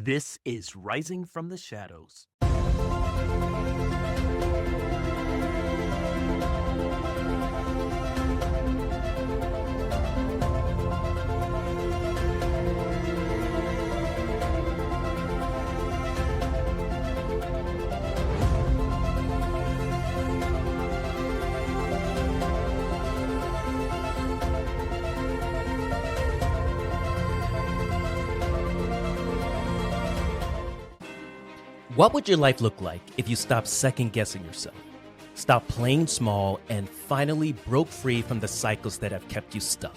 This is Rising from the Shadows. What would your life look like if you stopped second guessing yourself, stopped playing small, and finally broke free from the cycles that have kept you stuck?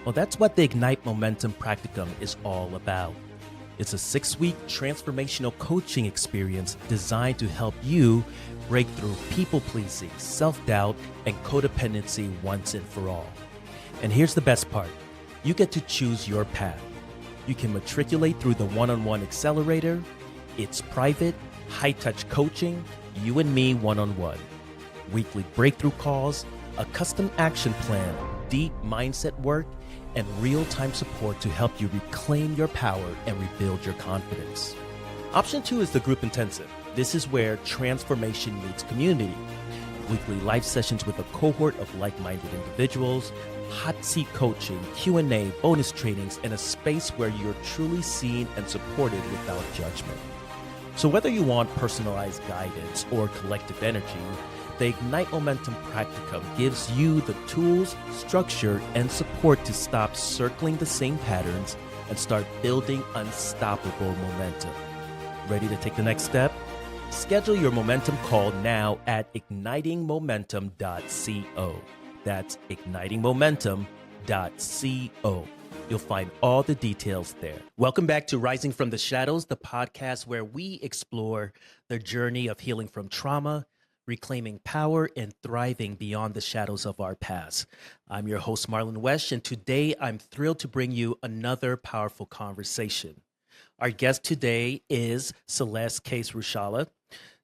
Well, that's what the Ignite Momentum Practicum is all about. It's a 6-week transformational coaching experience designed to help you break through people-pleasing, self-doubt, and codependency once and for all. And here's the best part. You get to choose your path. You can matriculate through the one-on-one accelerator. It's private, high-touch coaching, you and me one-on-one. Weekly breakthrough calls, a custom action plan, deep mindset work, and real-time support to help you reclaim your power and rebuild your confidence. Option 2 is the group intensive. This is where transformation meets community. Weekly live sessions with a cohort of like-minded individuals, hot seat coaching, Q&A, bonus trainings, and a space where you're truly seen and supported without judgment. So whether you want personalized guidance or collective energy, the Ignite Momentum Practicum gives you the tools, structure, and support to stop circling the same patterns and start building unstoppable momentum. Ready to take the next step? Schedule your momentum call now at ignitingmomentum.co. That's ignitingmomentum.co. You'll find all the details there. Welcome back to Rising from the Shadows, the podcast where we explore the journey of healing from trauma, reclaiming power, and thriving beyond the shadows of our past. I'm your host, Marlon Wesh, and today I'm thrilled to bring you another powerful conversation. Our guest today is Celeste Case-Ruchala.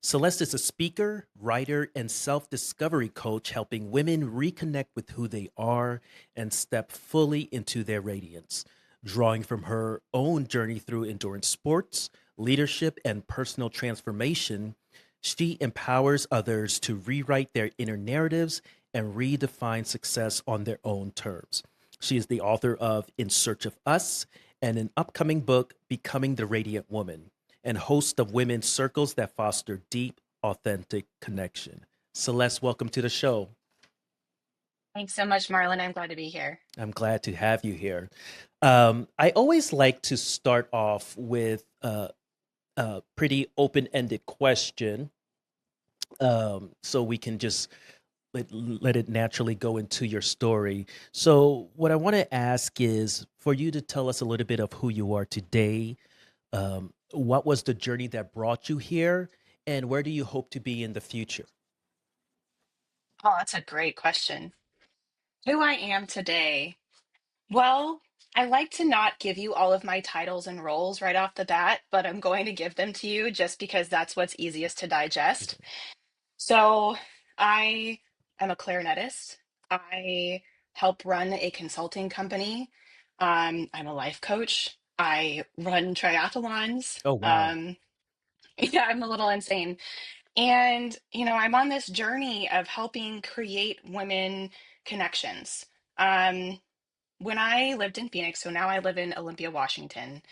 Celeste is a speaker, writer, and self-discovery coach helping women reconnect with who they are and step fully into their radiance. Drawing from her own journey through endurance sports, leadership, and personal transformation, she empowers others to rewrite their inner narratives and redefine success on their own terms. She is the author of In Search of Us and an upcoming book, Becoming the Radiant Woman, and host of women's circles that foster deep, authentic connection. Celeste, welcome to the show. Thanks so much, Marlon. I'm glad to be here. I'm glad to have you here. I always like to start off with a pretty open-ended question, so we can just let it naturally go into your story. So what I want to ask is for you to tell us a little bit of who you are today. What was the journey that brought you here, and where do you hope to be in the future? Oh, that's a great question. Who I am today. Well, I like to not give you all of my titles and roles right off the bat, but I'm going to give them to you just because that's what's easiest to digest. So, I am a clarinetist. I help run a consulting company. I'm a life coach. I run triathlons. Oh, wow. Yeah, I'm a little insane. And, I'm on this journey of helping create women connections. Um, when I lived in Phoenix, so now I live in Olympia, Washington,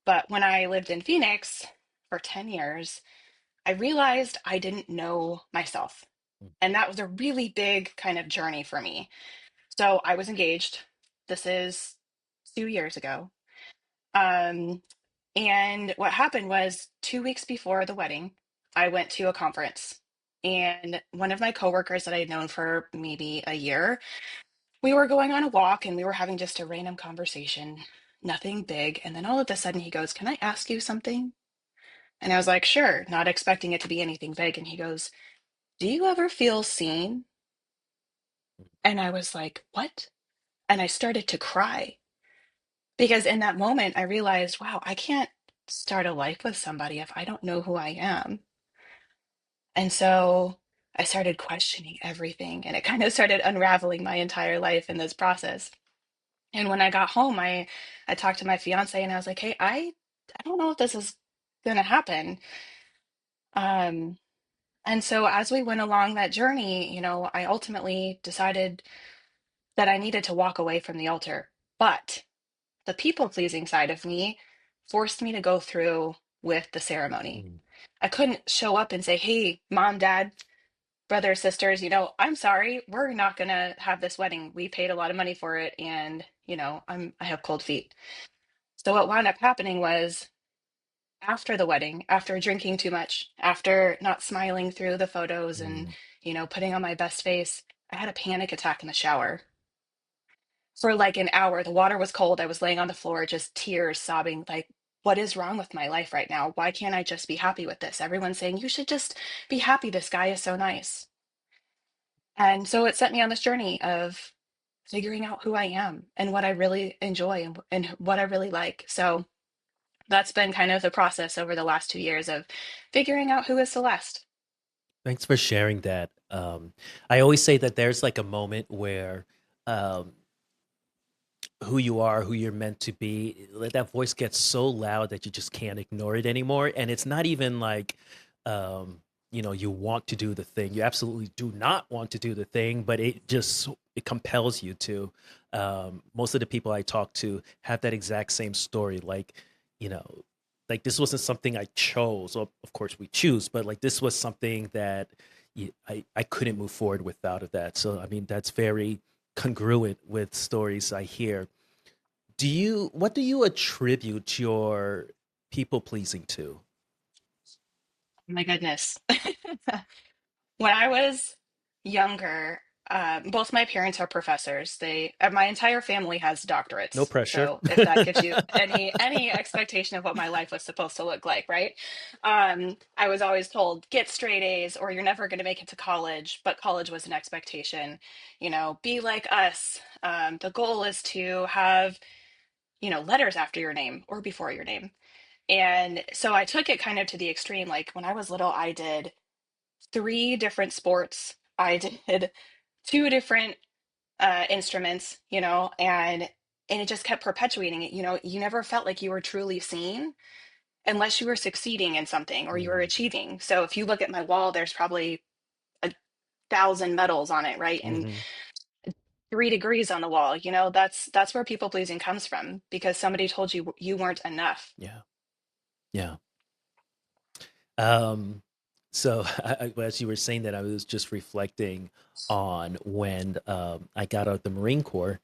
but when I lived in Phoenix for 10 years, I realized I didn't know myself. And that was a really big kind of journey for me. So I was engaged. This is 2 years ago. Um, And what happened was 2 weeks before the wedding, I went to a conference. And one of my coworkers that I had known for maybe a year, we were going on a walk and we were having just a random conversation, nothing big. And then all of a sudden he goes, "Can I ask you something?" And I was like, "Sure," not expecting it to be anything big. And he goes, "Do you ever feel seen?" And I was like, "What?" And I started to cry because in that moment I realized, wow, I can't start a life with somebody if I don't know who I am. And so I started questioning everything and it kind of started unraveling my entire life in this process. And when I got home, I talked to my fiance and I was like, "Hey, I I don't know if this is going to happen. Um, and so as we went along that journey, I ultimately decided that I needed to walk away from the altar. But the people pleasing side of me forced me to go through with the ceremony. Mm. I couldn't show up and say, hey, mom, dad, brothers, sisters, I'm sorry, we're not going to have this wedding. We paid a lot of money for it. And, I have cold feet. So what wound up happening was after the wedding, after drinking too much, after not smiling through the photos and, Mm. putting on my best face, I had a panic attack in the shower for like an hour. The water was cold. I was laying on the floor, just tears, sobbing, like, what is wrong with my life right now? Why can't I just be happy with this? Everyone's saying, you should just be happy. This guy is so nice. And so it set me on this journey of figuring out who I am and what I really enjoy and what I really like. So that's been kind of the process over the last 2 years of figuring out who is Celeste. Thanks for sharing that. I always say that there's like a moment where um, who you are, who you're meant to be, that voice gets so loud that you just can't ignore it anymore. And it's not even like, um, you want to do the thing. You absolutely do not want to do the thing, but it compels you to. Most of the people I talk to have that exact same story. You know, like this wasn't something I chose. Well, of course we choose, but like this was something that I couldn't move forward without of that. So, I mean, that's very congruent with stories I hear. What do you attribute your people pleasing to? Oh my goodness. When I was younger, both my parents are professors. My entire family has No doctorates. pressure. So if that gives you any expectation of what my life was supposed to look like, right? I was always told, get straight A's or you're never going to make it to college. But college was an expectation. Be like us. The goal is to have, letters after your name or before your name. And so I took it kind of to the extreme. Like when I was little, I did 3 different sports. I did 2 different instruments, and it just kept perpetuating it. You never felt like you were truly seen unless you were succeeding in something or you were Mm, achieving. So if you look at my wall, there's probably 1,000 medals on it, right? And mhm. 3 degrees on the wall. That's where people pleasing comes from because somebody told you you weren't enough. Yeah, yeah. Um, so as you were saying that, I was just reflecting on when I got out of the Marine Corps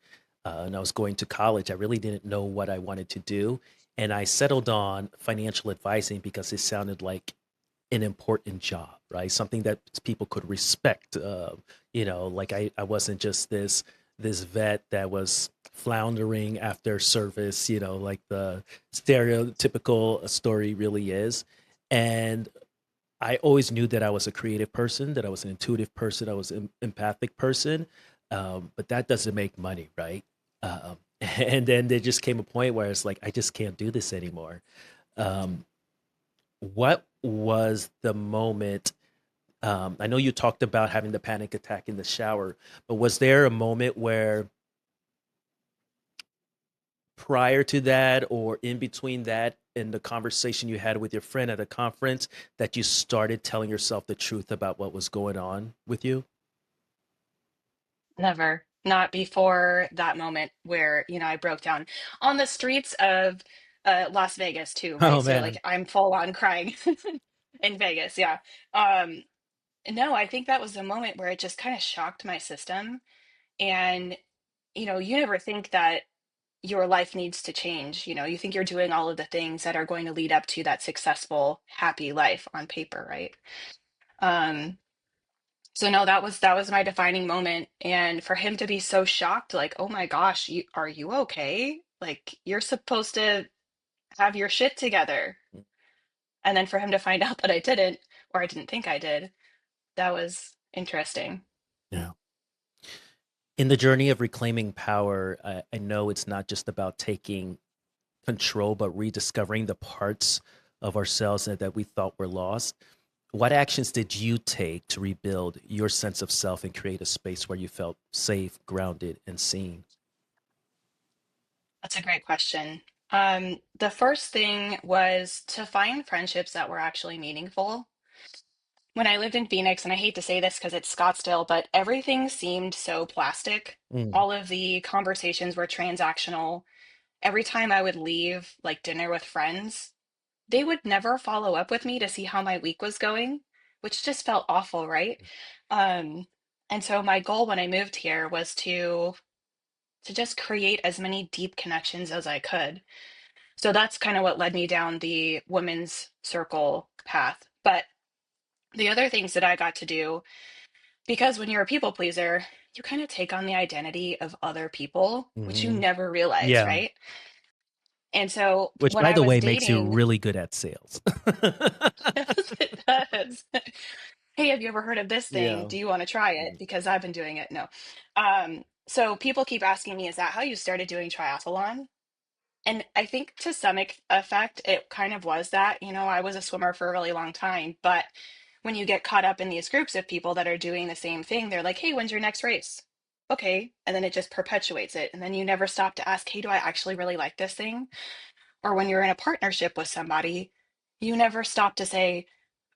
and I was going to college. I really didn't know what I wanted to do, and I settled on financial advising because it sounded like an important job, right? Something that people could respect. Like I wasn't just this vet that was floundering after service, like the stereotypical story really is. And I always knew that I was a creative person, that I was an intuitive person, I was an empathic person, but that doesn't make money, right? And then there just came a point where it's like I just can't do this anymore. Um, what was the moment? I know you talked about having the panic attack in the shower, but was there a moment where prior to that or in between that in the conversation you had with your friend at a conference that you started telling yourself the truth about what was going on with you? Never. Not before that moment where, I broke down on the streets of Las Vegas too, Oh right? So like man. I'm full on crying in Vegas, yeah. Um, no, I think that was the moment where it just kind of shocked my system. And, you never think that your life needs to change. You think you're doing all of the things that are going to lead up to that successful, happy life on paper, right? Um, so no, that was my defining moment. And for him to be so shocked, like, oh my gosh, are you okay? Like you're supposed to have your shit together. And then for him to find out that I didn't, or I didn't think I did, that was interesting. Yeah. In the journey of reclaiming power, I know it's not just about taking control, but rediscovering the parts of ourselves that we thought were lost. What actions did you take to rebuild your sense of self and create a space where you felt safe, grounded, and seen? That's a great question. The first thing was to find friendships that were actually meaningful. When I lived in Phoenix, and I hate to say this because it's Scottsdale, but everything seemed so plastic. Mm. All of the conversations were transactional. Every time I would leave, like dinner with friends, they would never follow up with me to see how my week was going, which just felt awful, right? Um, and so my goal when I moved here was to just create as many deep connections as I could. So that's kind of what led me down the women's circle path. But the other things that I got to do, because when you're a people pleaser, you kind of take on the identity of other people, which you Hmm. never realize, Yeah. right? And so Which, when by I the was way, makes you dating, really good at sales. yes, it does. Hey, have you ever heard of this thing? Yeah. Do you want to try it? Mm. Because I've been doing it. No. So people keep asking me, is that how you started doing triathlon? And I think to some effect, it kind of was that. You know, I was a swimmer for a really long time, but when you get caught up in these groups of people that are doing the same thing, they're like, hey, when's your next race? Okay. And then it just perpetuates it. And then you never stop to ask, hey, do I actually really like this thing? Or when you're in a partnership with somebody, you never stop to say,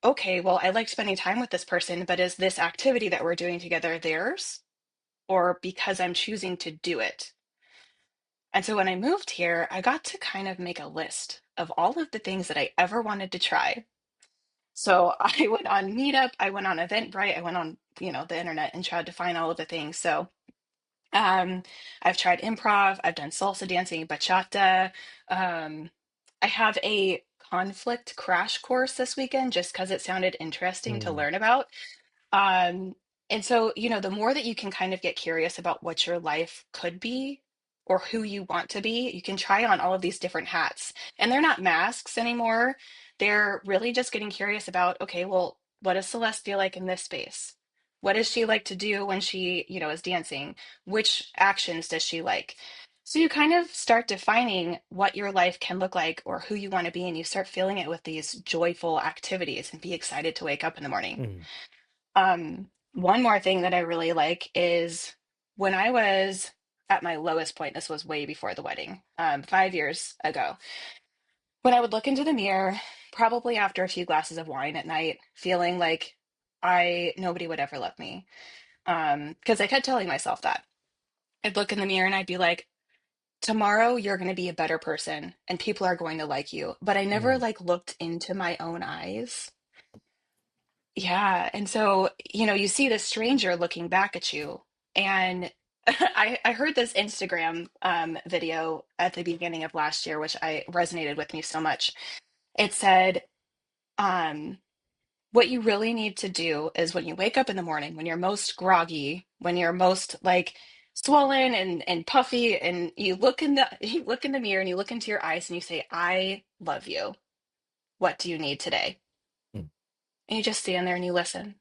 okay, well, I like spending time with this person, but is this activity that we're doing together theirs? Or because I'm choosing to do it? And so when I moved here, I got to kind of make a list of all of the things that I ever wanted to try. So I went on Meetup, I went on Eventbrite, I went on, the internet and tried to find all of the things. So um, I've tried improv, I've done salsa dancing, bachata. Um, I have a conflict crash course this weekend just because it sounded interesting to Mm. learn about. Um, and so, the more that you can kind of get curious about what your life could be or who you want to be, you can try on all of these different hats. And they're not masks anymore. They're really just getting curious about, okay, well, what does Celeste feel like in this space? What does she like to do when she, is dancing? Which actions does she like? So you kind of start defining what your life can look like or who you want to be, and you start filling it with these joyful activities and be excited to wake up in the morning. Mm. One more thing that I really like is when I was at my lowest point, this was way before the wedding, 5 years ago, when I would look into the mirror, probably after a few glasses of wine at night, feeling like nobody would ever love me. Because I kept telling myself that. I'd look in the mirror and I'd be like, tomorrow you're going to be a better person and people are going to like you. But I never Mm. like looked into my own eyes. Yeah, and so, you see this stranger looking back at you, and I heard this Instagram video at the beginning of last year, which I resonated with me so much. It said, um, what you really need to do is when you wake up in the morning, when you're most groggy, when you're most like swollen and puffy, and you look in the you look in the mirror and you look into your eyes and you say, I love you. What do you need today? Mm. And you just stand there and you listen.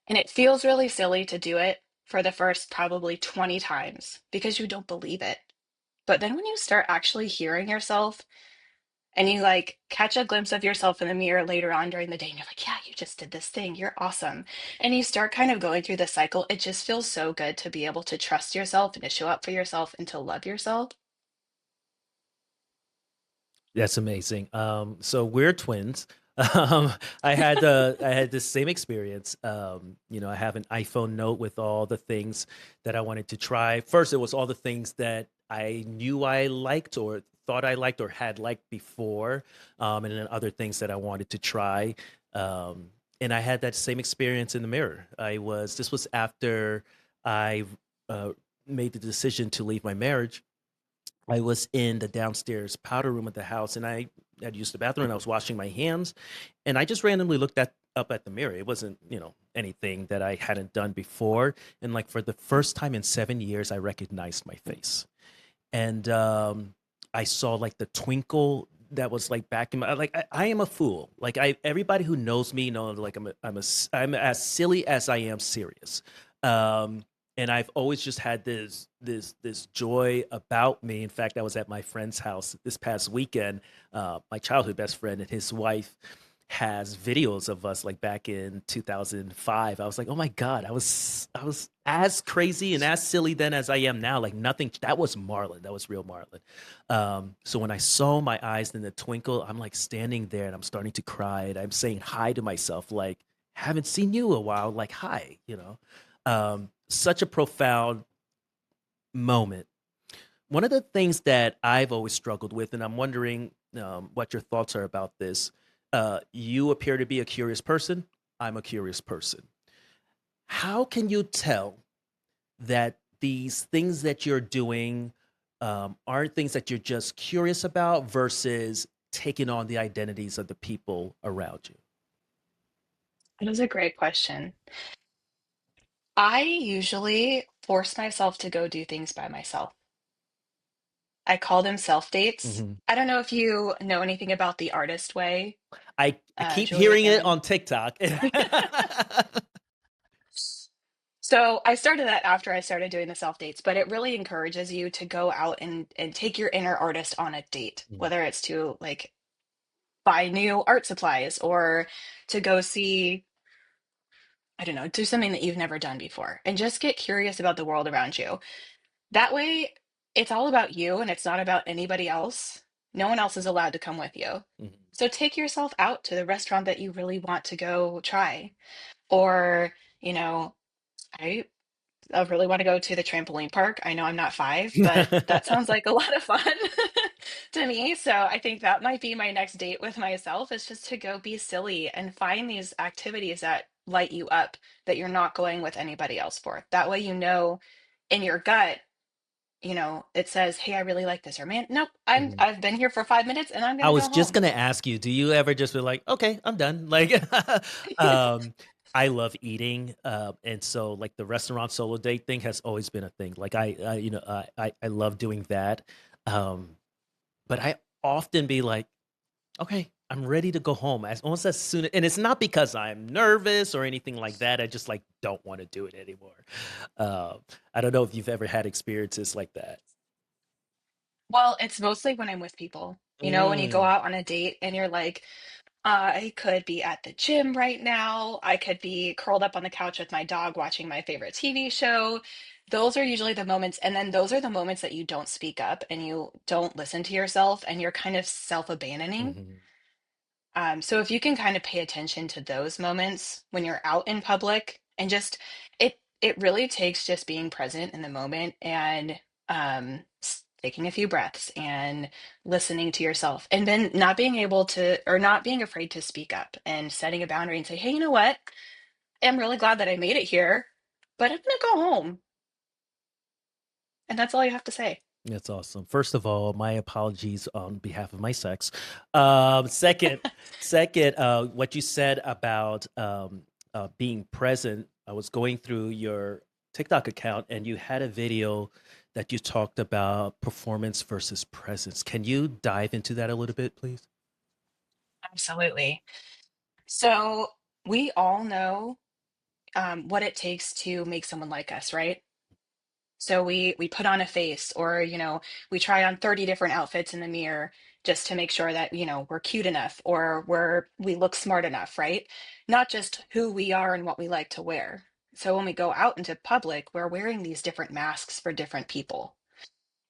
And it feels really silly to do it for the first probably 20 times because you don't believe it. But then when you start actually hearing yourself and you like catch a glimpse of yourself in the mirror later on during the day and you're like, yeah, you just did this thing. You're awesome. And you start kind of going through the cycle. It just feels so good to be able to trust yourself and to show up for yourself and to love yourself. That's amazing. So we're twins. Um, I had the same experience. I have an iPhone note with all the things that I wanted to try. First, it was all the things that I knew I liked or thought I liked or had liked before, and then other things that I wanted to try. Um, and I had that same experience in the mirror. This was after I uh, made the decision to leave my marriage. I was in the downstairs powder room of the house, and I had used the bathroom and I was washing my hands, and I just randomly looked up at the mirror. It wasn't, anything that I hadn't done before. And like for the first time in 7 years, I recognized my face. And I saw like the twinkle that was like back in my like I am a fool. Like everybody who knows me knows like I'm as silly as I am serious. Um, and I've always just had this joy about me. In fact, I was at my friend's house this past weekend, my childhood best friend and his wife. has videos of us like back in 2005. I was like, oh my God, I was as crazy and as silly then as I am now. Like nothing. That was Marlon. That was real Marlon. So when I saw my eyes in the twinkle, I'm like standing there and I'm starting to cry and I'm saying hi to myself, like, haven't seen you a while. Like, hi, such a profound moment. One of the things that I've always struggled with, and I'm wondering what your thoughts are about this. You appear to be a curious person. I'm a curious person. How can you tell that these things that you're doing aren't things that you're just curious about versus taking on the identities of the people around you? That is a great question. I usually force myself to go do things by myself. I call them self dates. Mhm. I don't know if you know anything about the artist way, I keep Julia hearing it Cameron. on TikTok. So I started that after I started doing the self dates, but it really encourages you to go out and take your inner artist on a date, Mhm. whether it's to like buy new art supplies or to go see, I don't know, do something that you've never done before and just get curious about the world around you. That way, it's all about you and it's not about anybody else. No one else is allowed to come with you. Mhm. So take yourself out to the restaurant that you really want to go try. Or, you know, I I really want to go to the trampoline park. I know I'm not 5, but that sounds like a lot of fun to me. So I think that might be my next date with myself is just to go be silly and find these activities that light you up that you're not going with anybody else for. That way you know in your gut, it says, "Hey, I really like this," or "Man, nope, Mhm. I've been here for 5 minutes and I'm I gonna was go just home." gonna ask you, do you ever just be like, okay, I'm done? Like, um, I love eating, and so like the restaurant solo date thing has always been a thing. Like I love doing that, um, but I often be like, okay, I'm ready to go home as almost as soon. And it's not because I'm nervous or anything like that. I just like don't want to do it anymore. Uh, I don't know if you've ever had experiences like that. Well, it's mostly when I'm with people. When you go Mm, out on a date and you're like, I could be at the gym right now. I could be curled up on the couch with my dog watching my favorite TV show. Those are usually the moments. And then those are the moments that you don't speak up and you don't listen to yourself and you're kind of self-abandoning. mhm, So if you can kind of pay attention to those moments when you're out in public and just it really takes just being present in the moment and taking a few breaths and listening to yourself and then not being able to or not being afraid to speak up and setting a boundary and say, "Hey, you know what? I'm really glad that I made it here, but I'm gonna go home." And that's all you have to say. that's awesome. First of all, my apologies on behalf of my sex. Second, what you said about being present. I was going through your TikTok account, and you had a video that you talked about performance versus presence. Can you dive into that a little bit, please? Absolutely. So we all know what it takes to make someone like us, right? So we put on a face or, we try on 30 different outfits in the mirror just to make sure that, we're cute enough or we look smart enough, right? Not just who we are and what we like to wear. So when we go out into public, we're wearing these different masks for different people.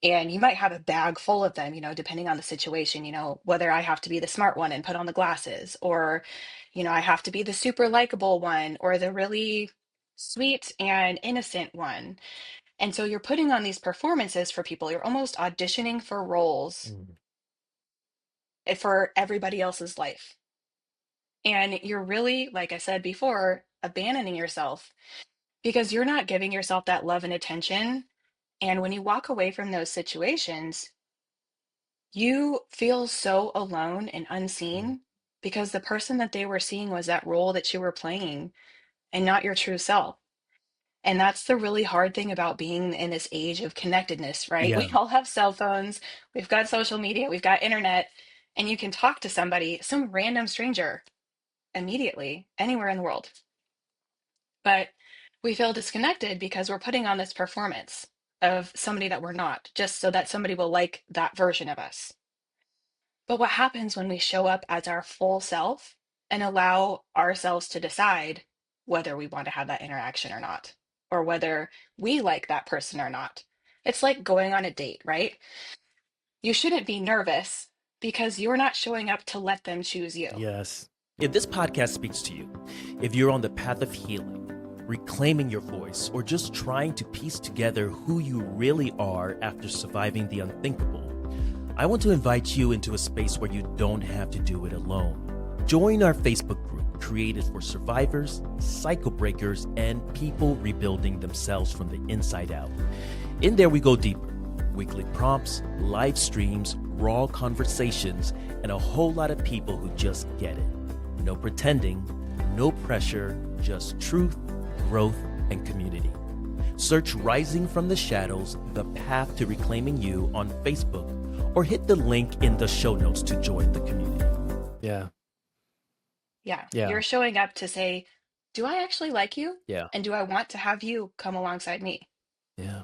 And you might have a bag full of them, depending on the situation, whether I have to be the smart one and put on the glasses or, I have to be the super likable one or the really sweet and innocent one. And so you're putting on these performances for people. You're almost auditioning for roles Mm, for everybody else's life. And you're really, like I said before, abandoning yourself because you're not giving yourself that love and attention. And when you walk away from those situations, you feel so alone and mm, unseen because the person that they were seeing was that role that you were playing and not your true self. And that's the really hard thing about being in this age of connectedness, right? We yeah. all have cell phones, we've got social media, we've got internet, and you can talk to somebody, some random stranger, immediately, anywhere in the world. But we feel disconnected because we're putting on this performance of somebody that we're not, just so that somebody will like that version of us. But what happens when we show up as our full self? and allow ourselves to decide whether we want to have that interaction or not, or whether we like that person or not. It's like going on a date, right? You shouldn't be nervous because you're not showing up to let them choose you. Yes. If this podcast speaks to you, if you're on the path of healing, reclaiming your voice, or just trying to piece together who you really are after surviving the unthinkable, I want to invite you into a space where you don't have to do it alone. Join our Facebook group created for survivors, cycle breakers, and people rebuilding themselves from the inside out. In there, we go deeper. Weekly prompts, live streams, raw conversations, and a whole lot of people who just get it. No pretending, no pressure, just truth, growth, and community. Search Rising from the Shadows, The Path to Reclaiming You on Facebook, or hit the link in the show notes to join the community. Yeah, Yeah, yeah, you're showing up to say, do I actually like you? yeah, And do I want to have you come alongside me? yeah.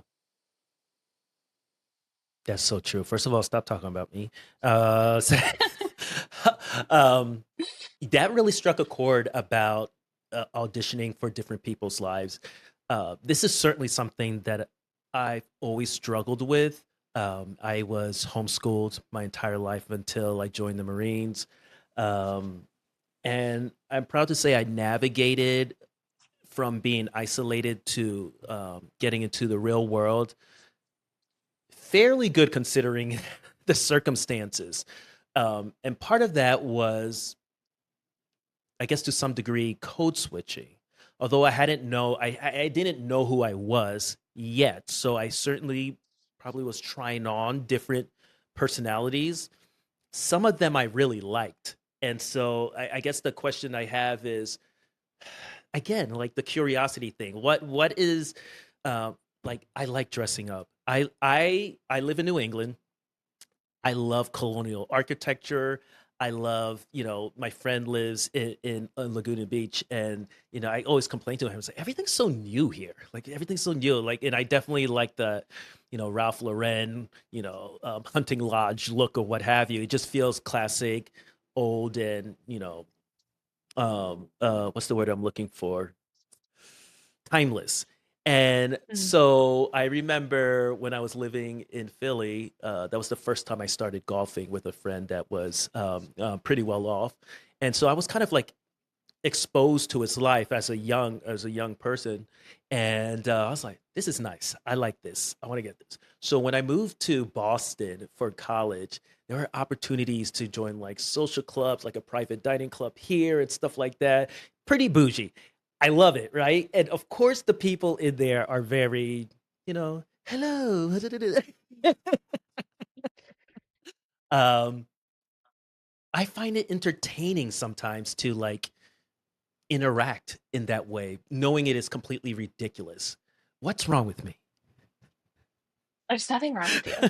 That's so true. First of all, stop talking about me. So- um, that really struck a chord about auditioning for different people's lives. This is certainly something that I've always struggled with. I was homeschooled my entire life until I joined the Marines. Um, and I'm proud to say I navigated from being isolated to getting into the real world fairly good considering the circumstances. And part of that was, I guess, to some degree, code switching. Although I didn't know who I was yet, so I certainly probably was trying on different personalities. Some of them I really liked, and so I guess the question I have is, again, like the curiosity thing. What is like? I like dressing up. I live in New England. I love colonial architecture. I love, my friend lives in Laguna Beach, and I always complain to him. I was like, everything's so new here. Like everything's so new. Like, and I definitely like the, Ralph Lauren, hunting lodge look or what have you. It just feels classic, old, and what's the word I'm looking for? Timeless. And Mm. so I remember when I was living in Philly, that was the first time I started golfing with a friend that was pretty well off, and so I was kind of like exposed to his life as a young person, and I was like, "This is nice. I like this. I want to get this." So when I moved to Boston for college, there were opportunities to join like social clubs, like a private dining club here and stuff like that. Pretty bougie. I love it, right? And of course, the people in there are very, hello. um, I find it entertaining sometimes to like interact in that way, knowing it is completely ridiculous. What's wrong with me? There's nothing wrong with you.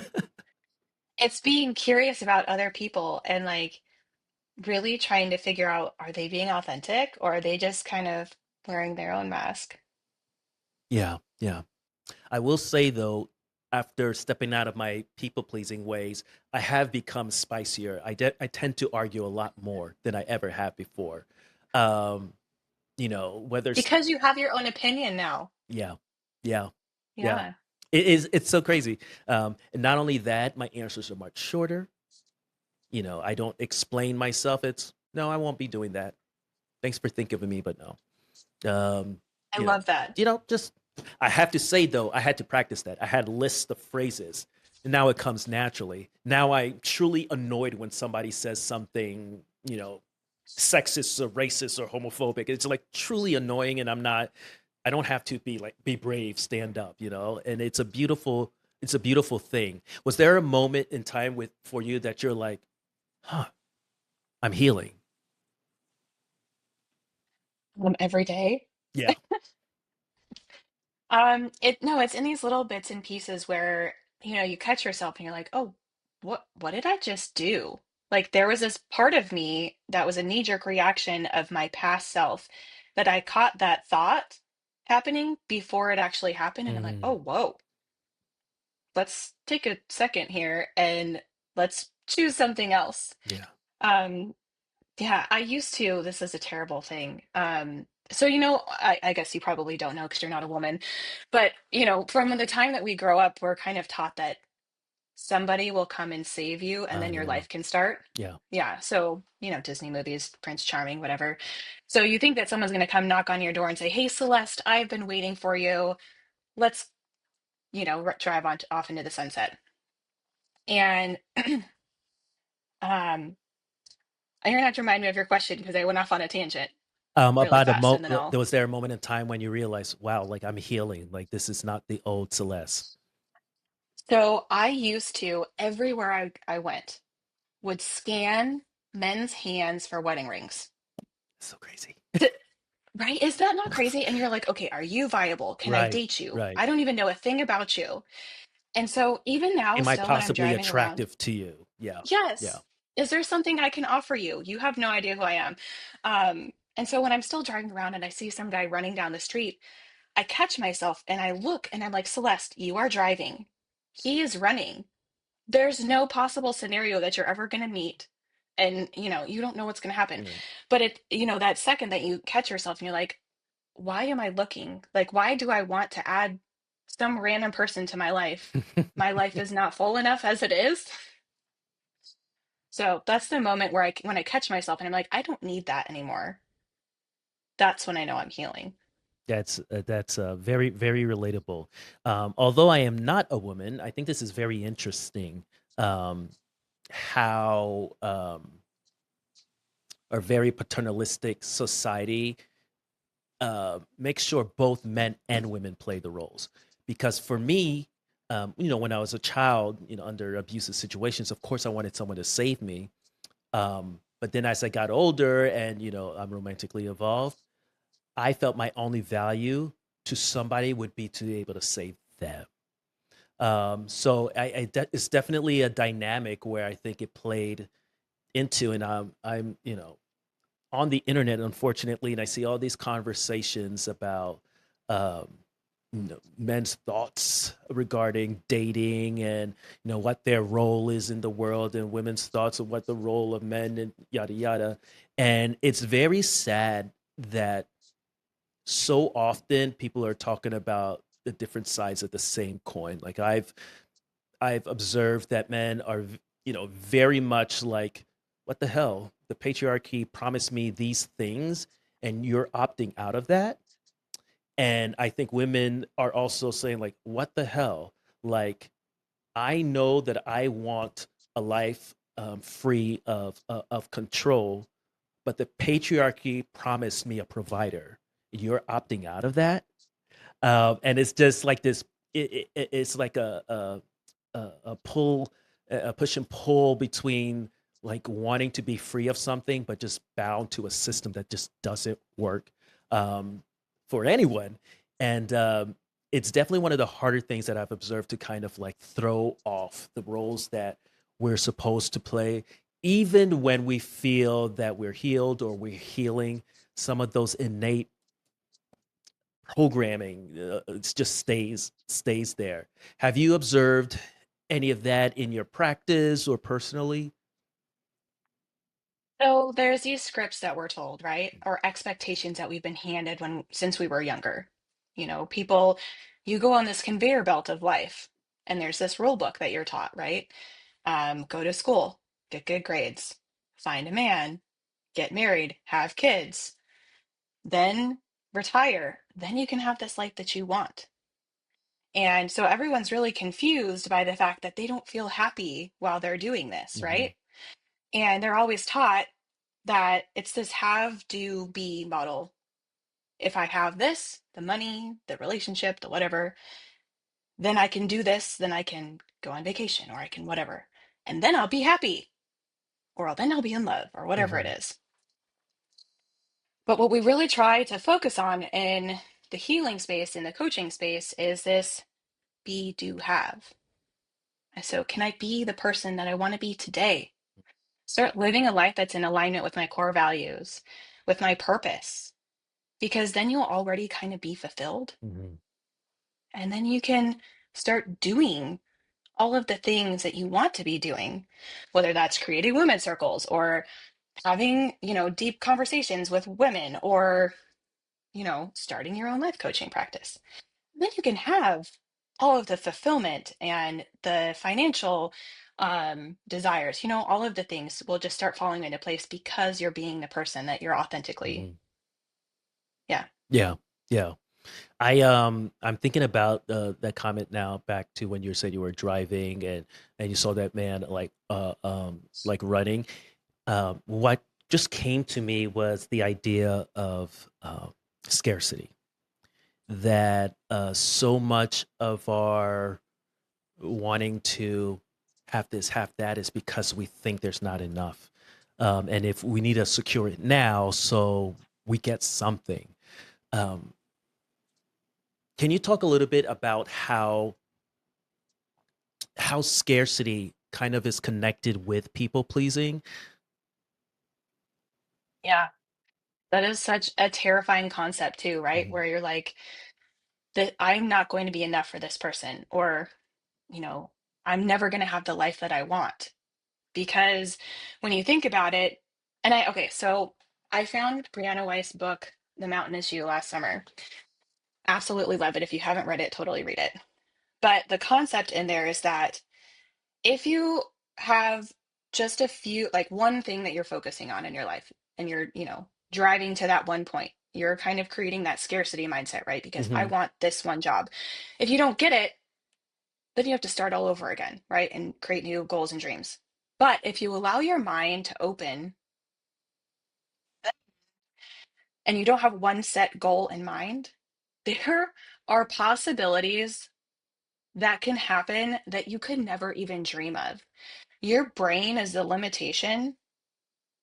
It's being curious about other people and like really trying to figure out, are they being authentic or are they just kind of wearing their own mask? Yeah, yeah. I will say though, after stepping out of my people pleasing ways, I have become spicier. I tend to argue a lot more than I ever have before. Um, whether Because you have your own opinion now. yeah, yeah, yeah. Yeah. It's so crazy. And not only that, my answers are much shorter. I don't explain myself. It's no, I won't be doing that. Thanks for thinking of me, but no. Um, I you know, love that. just I have to say though, I had to practice that. I had lists of phrases, and now it comes naturally. Now I'm truly annoyed when somebody says something, sexist or racist or homophobic. It's like truly annoying, and I don't have to be brave, stand up, and it's a beautiful thing. Was there a moment in time for you that you're like, huh, I'm healing? Every day. Yeah. It no, it's in these little bits and pieces where, you catch yourself and you're like, "Oh, what did I just do?" Like there was this part of me that was a knee-jerk reaction of my past self that I caught that thought happening before it actually happened, and I'm like, "Oh, Mm, whoa. Let's take a second here and let's choose something else." yeah. Um, Yeah, I used to. This is a terrible thing. So I guess you probably don't know because you're not a woman, but from the time that we grow up, we're kind of taught that somebody will come and save you, and I then your know. life can start. Yeah. Yeah, so Disney movies, Prince Charming, whatever. So you think that someone's going to come knock on your door and say, "Hey, Celeste, I've been waiting for you. Let's drive on off into the sunset." And um, you're gonna have to remind me of your question because I went off on a tangent really About a fast, and then I'll. there was there a moment in time when you realized, wow, like I'm healing, like this is not the old Celeste. So I used to, everywhere I went, would scan men's hands for wedding rings. So crazy. D- right? Is that not crazy? And you're like, okay, are you viable? Can I Right, date you? right. I don't even know a thing about you. And so even now, Am I still when I'm possibly driving around, attractive to you? Yeah, yeah. yes, is there something I can offer you? You have no idea who I am. And so when I'm still driving around and I see some guy running down the street, I catch myself and I look and I'm like, Celeste, you are driving. He is running. There's no possible scenario that you're ever going to meet. And, you don't know what's going to happen. Right. But that second that you catch yourself and you're like, why am I looking? Like, why do I want to add some random person to my life? My life is not full enough as it is. So that's the moment where when I catch myself and I'm like, I don't need that anymore. That's when I know I'm healing. That's very very relatable. Although I am not a woman, I think this is very interesting. Um, how a very paternalistic society make sure both men and women play the roles. Because for me, when I was a child, under abusive situations, of course, I wanted someone to save me. But then as I got older and, I'm romantically involved, I felt my only value to somebody would be to be able to save them. So it's definitely a dynamic where I think it played into, and I'm, on the internet, unfortunately, and I see all these conversations about um, men's thoughts regarding dating and what their role is in the world, and women's thoughts of what the role of men and yada yada. And it's very sad that so often people are talking about the different sides of the same coin. Like I've observed that men are, very much like, what the hell? The patriarchy promised me these things, and you're opting out of that. And I think women are also saying, like, what the hell? Like, I know that I want a life free of control, but the patriarchy promised me a provider. You're opting out of that, and it's just like this. It's like a pull, a push and pull between like wanting to be free of something, but just bound to a system that just doesn't work um, for anyone. And it's definitely one of the harder things that I've observed to kind of like throw off the roles that we're supposed to play, even when we feel that we're healed or we're healing. Some of those innate programming it just stays there. Have you observed any of that in your practice or personally? So there's these scripts that we're told, right? Or expectations that we've been handed since we were younger. People, you go on this conveyor belt of life, and there's this rule book that you're taught, right? Go to school, get good grades, find a man, get married, have kids, then retire. Then you can have this life that you want. And so everyone's really confused by the fact that they don't feel happy while they're doing this, Hmm. right? And they're always taught that it's this have, do, be model. If I have this, the money, the relationship, the whatever, then I can do this, then I can go on vacation or I can whatever. And then I'll be happy or then I'll be in love or whatever it Hmm. is. But what we really try to focus on in the healing space, in the coaching space, is this be, do, have. And so, can I be the person that I want to be today? Start living a life that's in alignment with my core values, with my purpose, because then you'll already kind of be fulfilled. Hmm. And then you can start doing all of the things that you want to be doing, whether that's creating women's circles or having, deep conversations with women, or, starting your own life coaching practice. Then you can have all of the fulfillment and the financial desires, all of the things will just start falling into place because you're being the person that you're authentically. Mhm. Yeah. Yeah. Yeah. I'm thinking about that comment now back to when you said you were driving and you saw that man like running. What just came to me was the idea of scarcity. That so much of our wanting to have this, have that is because we think there's not enough. And if we need to secure it now, so we get something. Um, can you talk a little bit about how scarcity kind of is connected with people pleasing? Yeah. That is such a terrifying concept too, right? Mhm. Where you're like, that I'm not going to be enough for this person, or, you know, I'm never going to have the life that I want. Because when you think about it, okay, so I found Brianna Weiss's book, The Mountain Is You, last summer. Absolutely love it. If you haven't read it, totally read it. But the concept in there is that if you have just a few, like one thing that you're focusing on in your life, and you're, driving to that one point, you're kind of creating that scarcity mindset, right? Because I Mhm. want this one job. If you don't get it, then you have to start all over again, right? And create new goals and dreams. But if you allow your mind to open and you don't have one set goal in mind, there are possibilities that can happen that you could never even dream of. Your brain is the limitation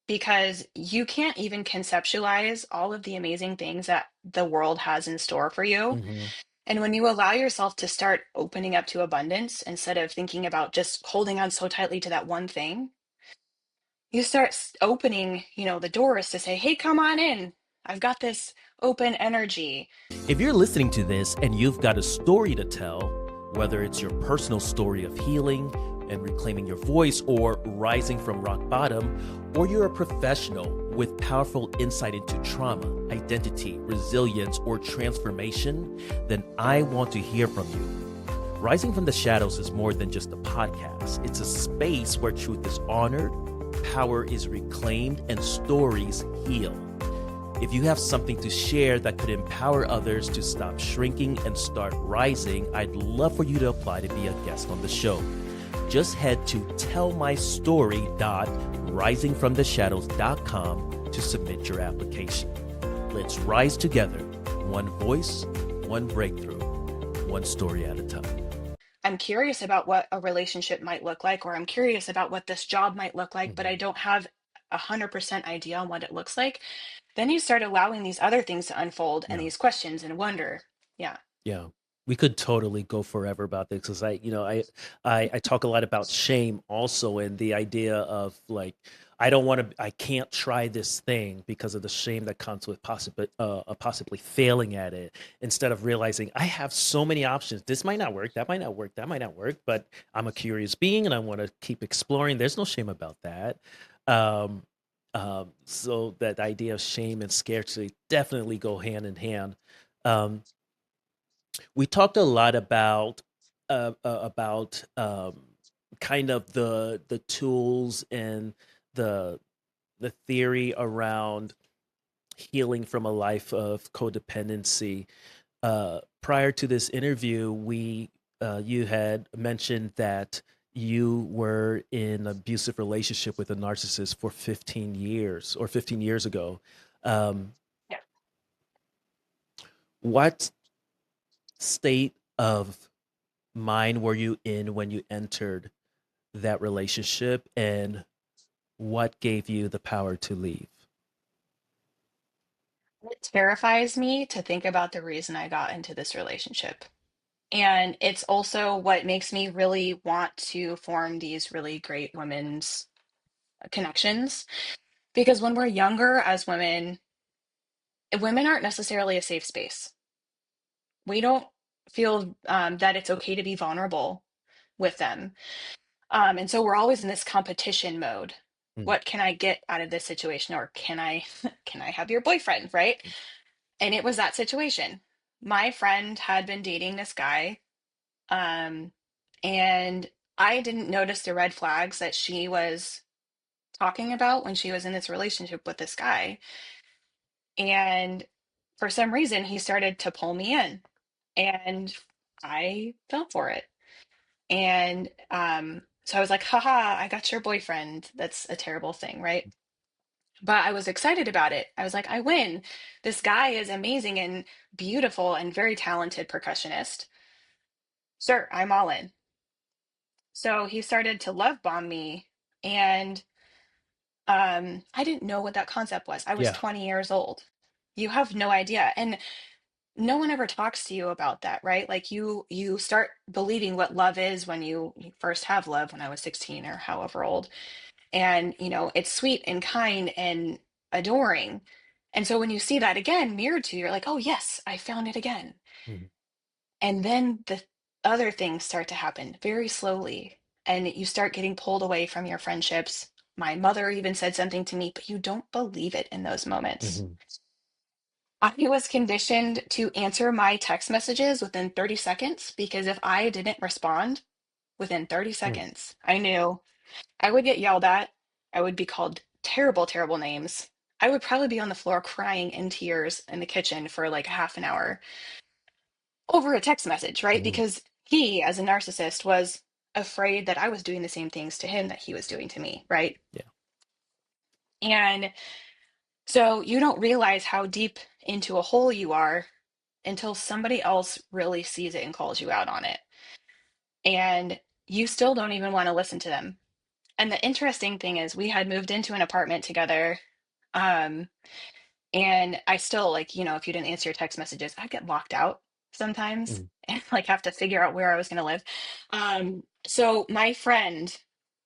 because you can't even conceptualize all of the amazing things that the world has in store for you. Mhm. And when you allow yourself to start opening up to abundance instead of thinking about just holding on so tightly to that one thing, you start opening, the doors to say, hey, come on in. I've got this open energy. If you're listening to this and you've got a story to tell, whether it's your personal story of healing and reclaiming your voice or rising from rock bottom, or you're a professional with powerful insight into trauma, identity, resilience, or transformation, then I want to hear from you. Rising from the Shadows is more than just a podcast. It's a space where truth is honored, power is reclaimed, and stories heal. If you have something to share that could empower others to stop shrinking and start rising, I'd love for you to apply to be a guest on the show. Just head to tellmystory.risingfromtheshadows.com to submit your application. Let's rise together, one voice, one breakthrough, one story at a time. I'm curious about what a relationship might look like, or I'm curious about what this job might look like, but I Mhm. don't have 100% idea on what it looks like. Then you start allowing these other things to unfold and Yeah. these questions and wonder. Yeah. Yeah. We could totally go forever about this because I talk a lot about shame also, and the idea of like I can't try this thing because of the shame that comes with possibly failing at it, instead of realizing I have so many options. This might not work, that might not work, that might not work, but I'm a curious being and I want to keep exploring. There's no shame about that. Um, so that idea of shame and scarcity definitely go hand in hand. Um, we talked a lot about kind of the tools and the the theory around healing from a life of codependency. Prior to this interview, we you had mentioned that you were in an abusive relationship with a narcissist for 15 years or 15 years ago. Um, Yeah. what state of mind were you in when you entered that relationship, and what gave you the power to leave? It terrifies me to think about the reason I got into this relationship. And it's also what makes me really want to form these really great women's connections. Because when we're younger as women, women aren't necessarily a safe space. We don't feel that it's okay to be vulnerable with them. And so we're always in this competition mode. Mm. What can I get out of this situation? Or can I can I have your boyfriend, right? And it was that situation. My friend had been dating this guy, um, and I didn't notice the red flags that she was talking about when she was in this relationship with this guy. And for some reason, he started to pull me in, and I fell for it. And so I was like, haha, I got your boyfriend. That's a terrible thing, right? But I was excited about it. I was like, I win. This guy is amazing and beautiful and very talented percussionist. Sure, I'm all in. So he started to love bomb me. And I didn't know what that concept was. I was Yeah. 20 years old. You have no idea. And no one ever talks to you about that, right? Like you start believing what love is when you first have love when I was 16 or however old. And it's sweet and kind and adoring. And so when you see that again mirrored to you, you're like, oh yes, I found it again. Mm. And then the other things start to happen very slowly, and you start getting pulled away from your friendships. My mother even said something to me, but you don't believe it in those moments. Mhm. I was conditioned to answer my text messages within 30 seconds because if I didn't respond within 30 Mm. seconds, I knew I would get yelled at. I would be called terrible, terrible names. I would probably be on the floor crying in tears in the kitchen for like half an hour over a text message, right? Mhm. Because he, as a narcissist, was afraid that I was doing the same things to him that he was doing to me, right? Yeah. And so you don't realize how deep into a hole you are until somebody else really sees it and calls you out on it. And you still don't even want to listen to them. And the interesting thing is, we had moved into an apartment together. Um, And I still like, if you didn't answer your text messages, I'd get locked out sometimes Mm. and like have to figure out where I was going to live. So my friend,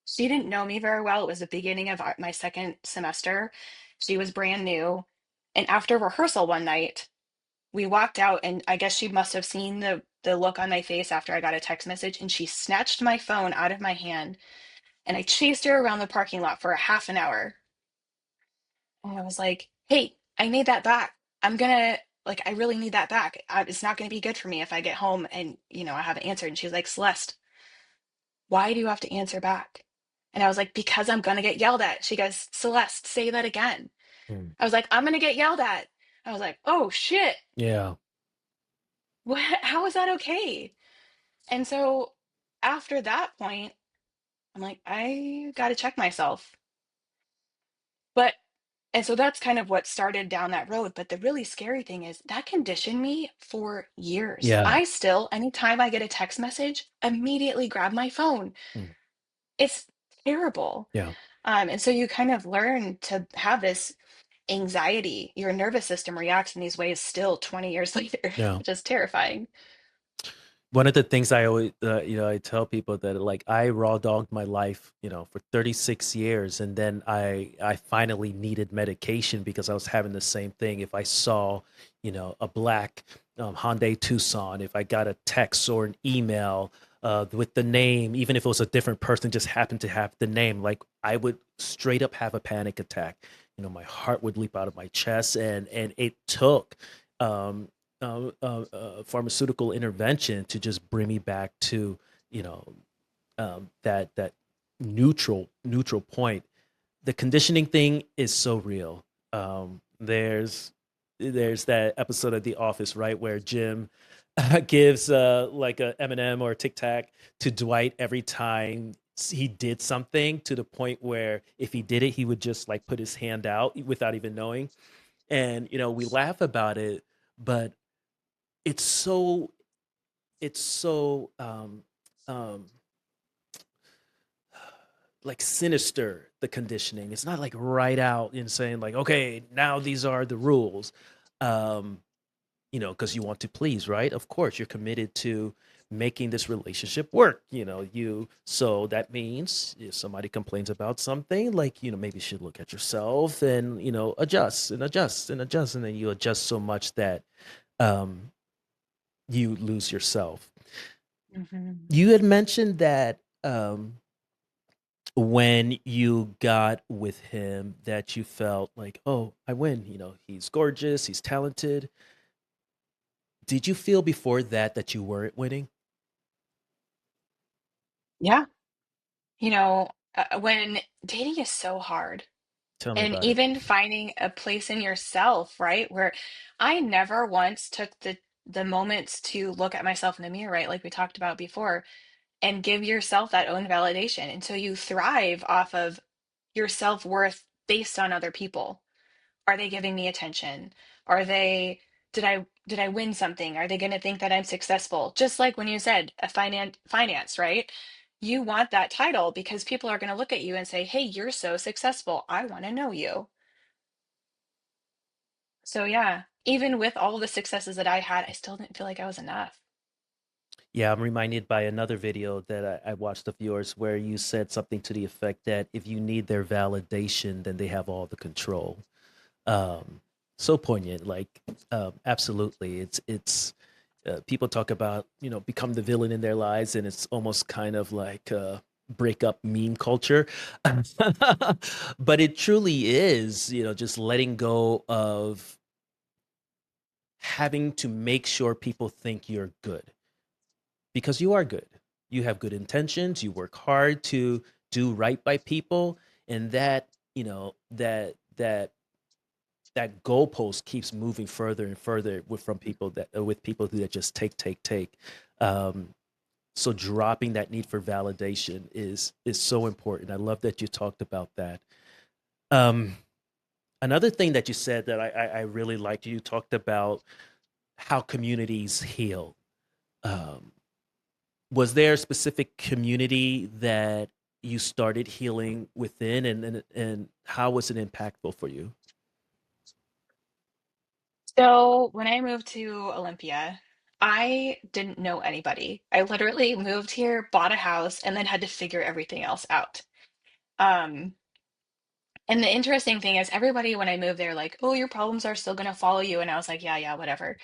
she didn't know me very well. It was the beginning of my second semester. She was brand new. And after rehearsal one night, we walked out and I guess she must have seen the look on my face after I got a text message, and she snatched my phone out of my hand, and I chased her around the parking lot for a half an hour. And I was like, hey, I need that back. I'm gonna, like, I really need that back. It's not gonna be good for me if I get home and, I haven't answered. And she's like, Celeste, why do you have to answer back? And I was like, because I'm gonna get yelled at. She goes, Celeste, say that again. Mm. I was like, I'm gonna get yelled at. I was like, oh shit, Yeah. what, how is that okay? And so after that point, I'm like, I gotta check myself. But And so that's kind of what started down that road. But the really scary thing is that conditioned me for years. Yeah. I still, anytime I get a text message, immediately grab my phone. Mm. It's terrible. Yeah. And so you kind of learn to have this anxiety. Your nervous system reacts in these ways still 20 years later, Yeah. which is terrifying. One of the things I always, I tell people that like I raw dogged my life, for 36 years, and then I finally needed medication because I was having the same thing. If I saw, a black Hyundai Tucson, if I got a text or an email with the name, even if it was a different person, just happened to have the name, like I would straight up have a panic attack. My heart would leap out of my chest, and it took. Um, Pharmaceutical intervention to just bring me back to you know that neutral point. The conditioning thing is so real. There's that episode of The Office, right, where Jim gives like a M&M or a Tic Tac to Dwight every time he did something, to the point where if he did it, he would just like put his hand out without even knowing. And we laugh about it, but it's so it's so um like sinister, the conditioning. It's not like right out and saying like, okay, now these are the rules. um because you want to please, right? Of course you're committed to making this relationship work. So that means if somebody complains about something, like, maybe you should look at yourself and adjust and adjust and adjust, and then you adjust so much that um you lose yourself. Mhm. You had mentioned that when you got with him that you felt like, oh, I win? He's gorgeous, he's talented. Did you feel before that you weren't winning? Yeah. When dating is so hard, Tell me and about it. even finding a place in yourself, right? Where I never once took the moments to look at myself in the mirror, right? Like we talked about before, and give yourself that own validation. And so you thrive off of your self-worth based on other people. Are they giving me attention? Are they, did I win something? Are they going to think that I'm successful? Just like when you said a finance, right? You want that title because people are going to look at you and say, "Hey, you're so successful. I want to know you." So yeah, even with all the successes that I had, I still didn't feel like I was enough. Yeah, I'm reminded by another video that I watched of yours where you said something to the effect that if you need their validation, then they have all the control. Um, so poignant, like absolutely. It's people talk about become the villain in their lives, and it's almost kind of like break up meme culture, but it truly is just letting go of having to make sure people think you're good because you are good. You have good intentions, you work hard to do right by people, and that goalpost keeps moving further and further with people that just take. Um, so dropping that need for validation is so important. I love that you talked about that. Um, Another thing that you said that I really liked, you talked about how communities heal. Um, was there a specific community that you started healing within, and how was it impactful for you? So when I moved to Olympia, I didn't know anybody. I literally moved here, bought a house, and then had to figure everything else out. Um, and the interesting thing is everybody when I moved there, like, "Oh, your problems are still gonna follow you." And I was like, "Yeah, yeah, whatever."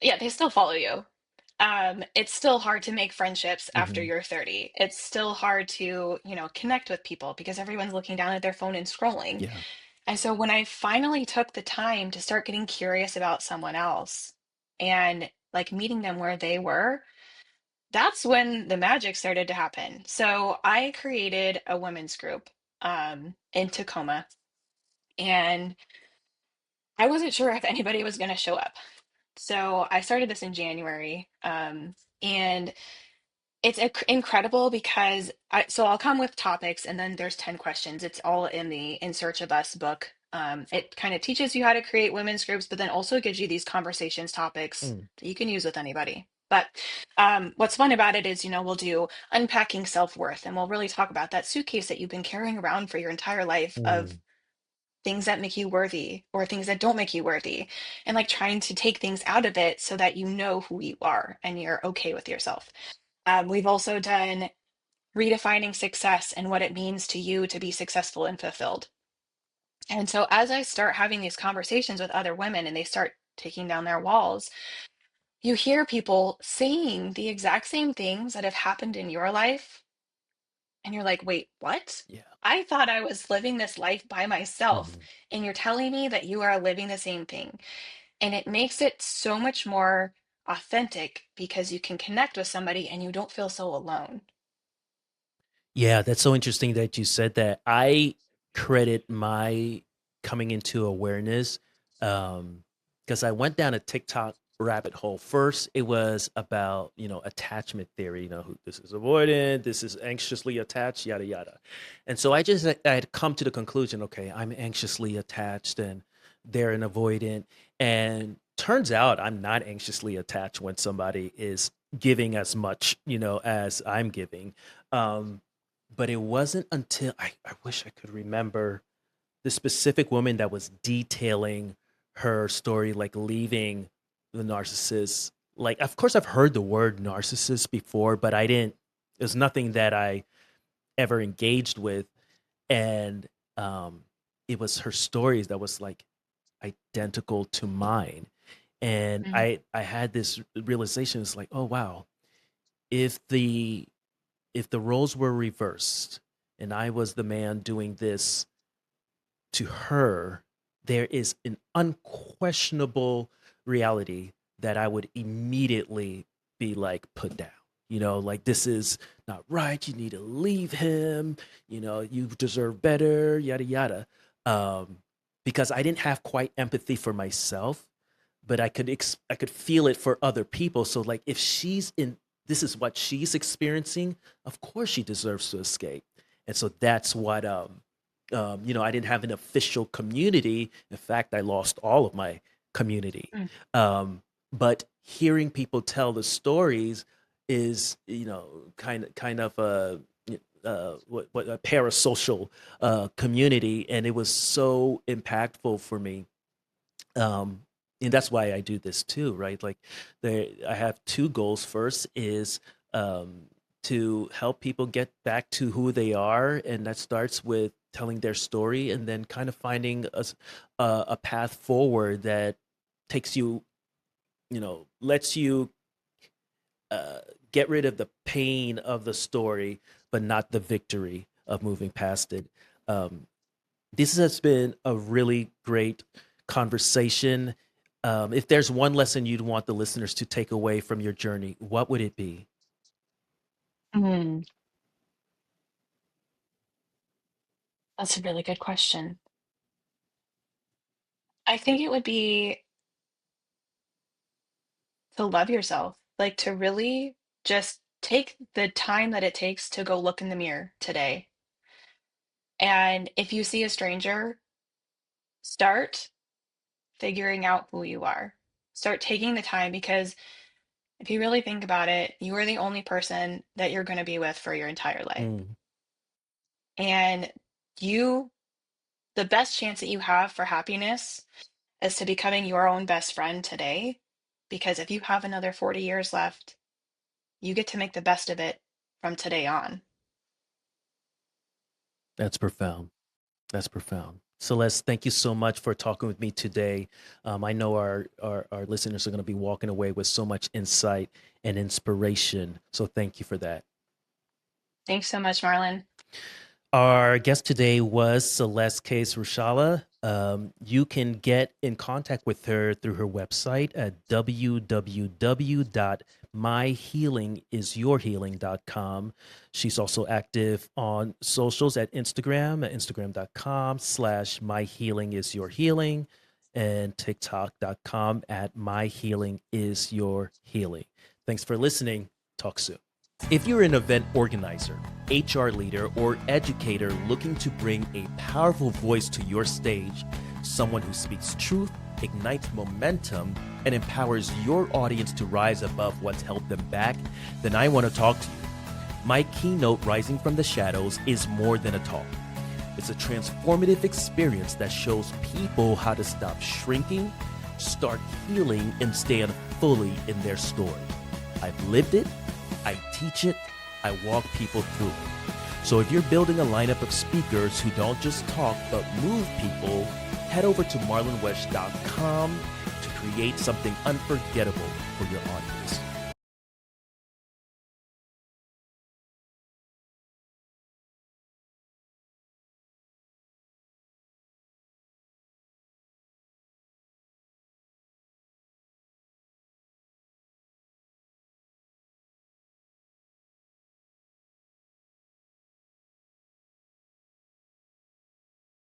Yeah, they still follow you. It's still hard to make friendships after Hmm. you're 30. It's still hard to, connect with people because everyone's looking down at their phone and scrolling. Yeah. And so when I finally took the time to start getting curious about someone else and like meeting them where they were, that's when the magic started to happen. So I created a women's group in Tacoma, and I wasn't sure if anybody was going to show up. So I started this in January, and it's incredible because so I'll come with topics and then there's 10 questions. It's all in the In Search of Us book. It kind of teaches you how to create women's groups, but then also gives you these conversations topics Mm, that you can use with anybody. But what's fun about it is, we'll do unpacking self-worth, and we'll really talk about that suitcase that you've been carrying around for your entire life of mm. things that make you worthy or things that don't make you worthy, and like trying to take things out of it so that you know who you are and you're okay with yourself. We've also done redefining success and what it means to you to be successful and fulfilled. And so, as I start having these conversations with other women and they start taking down their walls, you hear people saying the exact same things that have happened in your life. And you're like, wait, what? Yeah. I thought I was living this life by myself. Mhm. And you're telling me that you are living the same thing. And it makes it so much more authentic because you can connect with somebody and you don't feel so alone. Yeah, that's so interesting that you said that. I credit my coming into awareness because I went down a TikTok rabbit hole. First, it was about attachment theory. This is avoidant, this is anxiously attached, yada yada. And so I had come to the conclusion, okay, I'm anxiously attached, and they're an avoidant. And turns out I'm not anxiously attached when somebody is giving as much as I'm giving. Um, but it wasn't until I wish I could remember the specific woman that was detailing her story, like leaving the narcissist. Like, of course, I've heard the word narcissist before, but I didn't. It was nothing that I ever engaged with, and um, it was her stories that was like identical to mine, and Mm. I had this realization. It's like, oh wow, if the if the roles were reversed, and I was the man doing this to her, there is an unquestionable reality that I would immediately be like, put down. Like, this is not right. You need to leave him. You deserve better, yada, yada. Because I didn't have quite empathy for myself, but I could feel it for other people. So, like, if this is what she's experiencing, of course she deserves to escape. And so that's what I didn't have an official community. In fact, I lost all of my community. Mm. But hearing people tell the stories is, kind of a parasocial community, and it was so impactful for me. And that's why I do this too, right? Like, I have two goals. First is to help people get back to who they are, and that starts with telling their story, and then kind of finding a path forward that takes you, lets you get rid of the pain of the story, but not the victory of moving past it. This has been a really great conversation. If there's one lesson you'd want the listeners to take away from your journey, what would it be? Mm, that's a really good question. I think it would be to love yourself, like to really just take the time that it takes to go look in the mirror today. And if you see a stranger, start figuring out who you are. Start taking the time, because if you really think about it, you are the only person that you're going to be with for your entire life. Mm, And you, the best chance that you have for happiness is to becoming your own best friend today. Because if you have another 40 years left, you get to make the best of it from today on. that's profound. That's profound. Celeste, thank you so much for talking with me today. I know our listeners are going to be walking away with so much insight and inspiration. So thank you for that. Thanks so much, Marlon. Our guest today was Celeste Case-Ruchala. You can get in contact with her through her website at www.myhealingisyourhealing.com. She's also active on socials at Instagram at instagram.com/myhealingisyourhealing and tiktok.com at myhealingisyourhealing. Thanks for listening. Talk soon. If you're an event organizer, HR leader, or educator looking to bring a powerful voice to your stage, someone who speaks truth, ignites momentum, and empowers your audience to rise above what's held them back, then I want to talk to you. My keynote, Rising from the Shadows, is more than a talk. It's a transformative experience that shows people how to stop shrinking, start healing, and stand fully in their story. I've lived it. I teach it, I walk people through it. So if you're building a lineup of speakers who don't just talk but move people, head over to marlonwesh.com to create something unforgettable for your audience.